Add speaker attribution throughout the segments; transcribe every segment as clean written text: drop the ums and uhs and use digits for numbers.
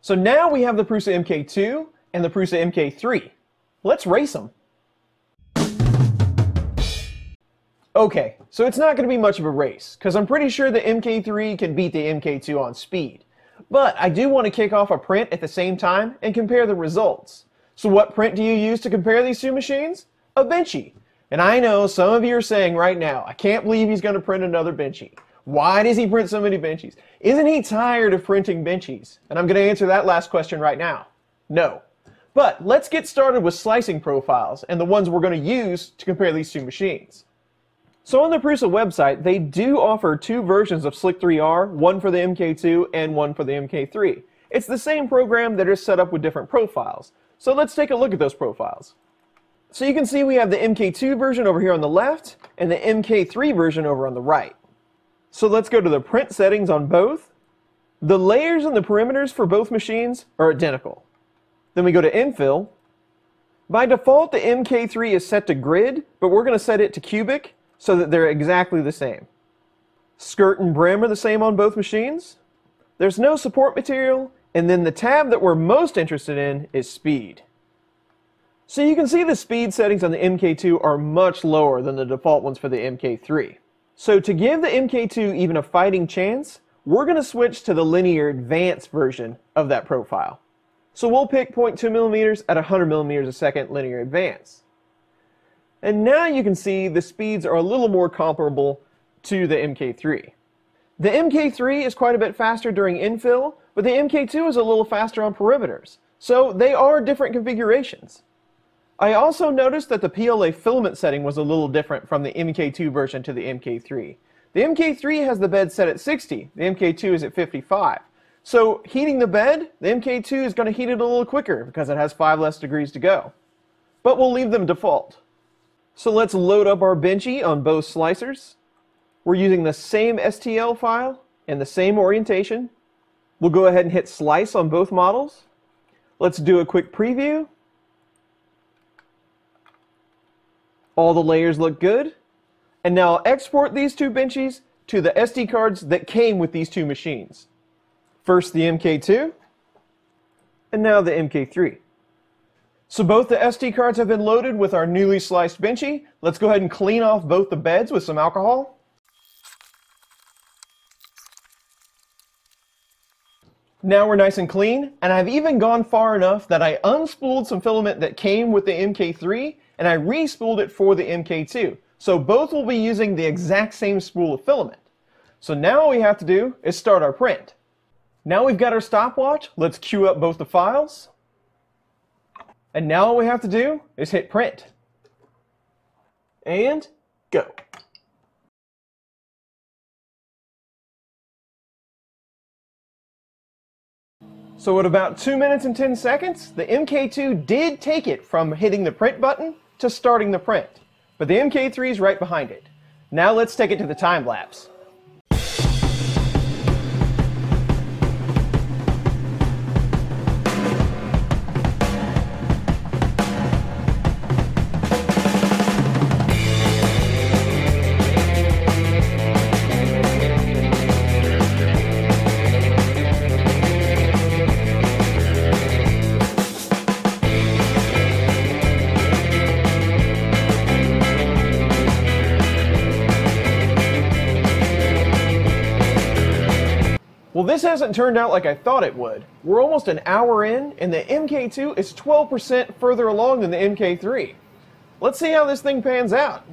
Speaker 1: So now we have the PRUSA MK2 and the PRUSA MK3. Let's race them. Okay, so it's not going to be much of a race, because I'm pretty sure the MK3 can beat the MK2 on speed. But I do want to kick off a print at the same time and compare the results. So what print do you use to compare these two machines? A Benchy. And I know some of you are saying right now, I can't believe he's going to print another Benchy. Why does he print so many Benchies? Isn't he tired of printing Benchies? And I'm going to answer that last question right now. No. But let's get started with slicing profiles and the ones we're going to use to compare these two machines. So on the PRUSA website, they do offer two versions of Slick 3R, one for the MK2 and one for the MK3. It's the same program that is set up with different profiles. So let's take a look at those profiles. So you can see we have the MK2 version over here on the left and the MK3 version over on the right. So let's go to the print settings on both. The layers and the perimeters for both machines are identical. Then we go to infill. By default, the MK3 is set to grid, but we're going to set it to cubic so that they're exactly the same. Skirt and brim are the same on both machines. There's no support material, and then the tab that we're most interested in is speed. So you can see the speed settings on the MK2 are much lower than the default ones for the MK3. So to give the MK2 even a fighting chance, we're going to switch to the linear advanced version of that profile. So we'll pick 0.2 millimeters at 100 millimeters a second linear advance. And now you can see the speeds are a little more comparable to the MK3. The MK3 is quite a bit faster during infill, but the MK2 is a little faster on perimeters. So they are different configurations. I also noticed that the PLA filament setting was a little different from the MK2 version to the MK3. The MK3 has the bed set at 60, the MK2 is at 55. So heating the bed, the MK2 is going to heat it a little quicker because it has 5 less degrees to go. But we'll leave them default. So let's load up our Benchy on both slicers. We're using the same STL file and the same orientation. We'll go ahead and hit slice on both models. Let's do a quick preview. All the layers look good. And now I'll export these two Benchies to the SD cards that came with these two machines. First the MK2, and now the MK3. So both the SD cards have been loaded with our newly sliced Benchy. Let's go ahead and clean off both the beds with some alcohol. Now we're nice and clean, and I've even gone far enough that I unspooled some filament that came with the MK3 and I re-spooled it for the MK2. So both will be using the exact same spool of filament. So now all we have to do is start our print. Now we've got our stopwatch, let's queue up both the files. And now all we have to do is hit print. And go. So at about 2 minutes and 10 seconds, the MK2 did take it from hitting the print button to starting the print. But the MK3 is right behind it. Now let's take it to the time lapse. Well, this hasn't turned out like I thought it would. We're almost an hour in, and the MK2 is 12% further along than the MK3. Let's see how this thing pans out.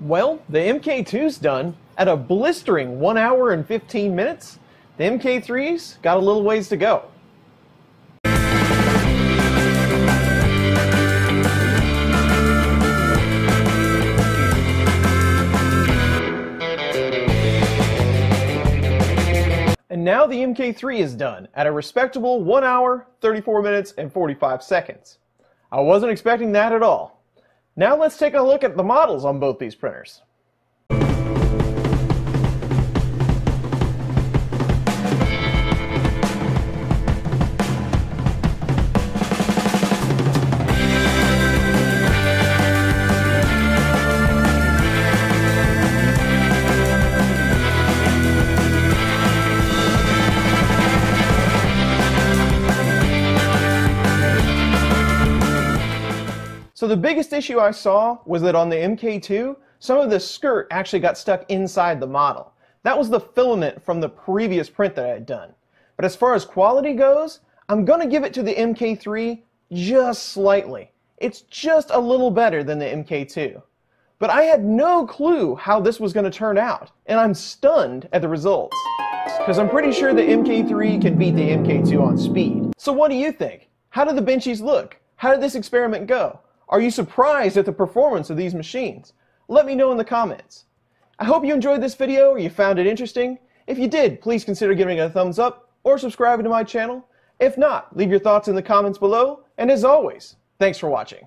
Speaker 1: Well, the MK2's done at a blistering 1 hour and 15 minutes. The MK3's got a little ways to go. And now the MK3 is done at a respectable 1 hour, 34 minutes, and 45 seconds. I wasn't expecting that at all. Now let's take a look at the models on both these printers. So the biggest issue I saw was that on the MK2, some of the skirt actually got stuck inside the model. That was the filament from the previous print that I had done. But as far as quality goes, I'm going to give it to the MK3 just slightly. It's just a little better than the MK2. But I had no clue how this was going to turn out, and I'm stunned at the results. Because I'm pretty sure the MK3 can beat the MK2 on speed. So what do you think? How do the benchies look? How did this experiment go? Are you surprised at the performance of these machines? Let me know in the comments. I hope you enjoyed this video or you found it interesting. If you did, please consider giving it a thumbs up or subscribing to my channel. If not, leave your thoughts in the comments below. And as always, thanks for watching.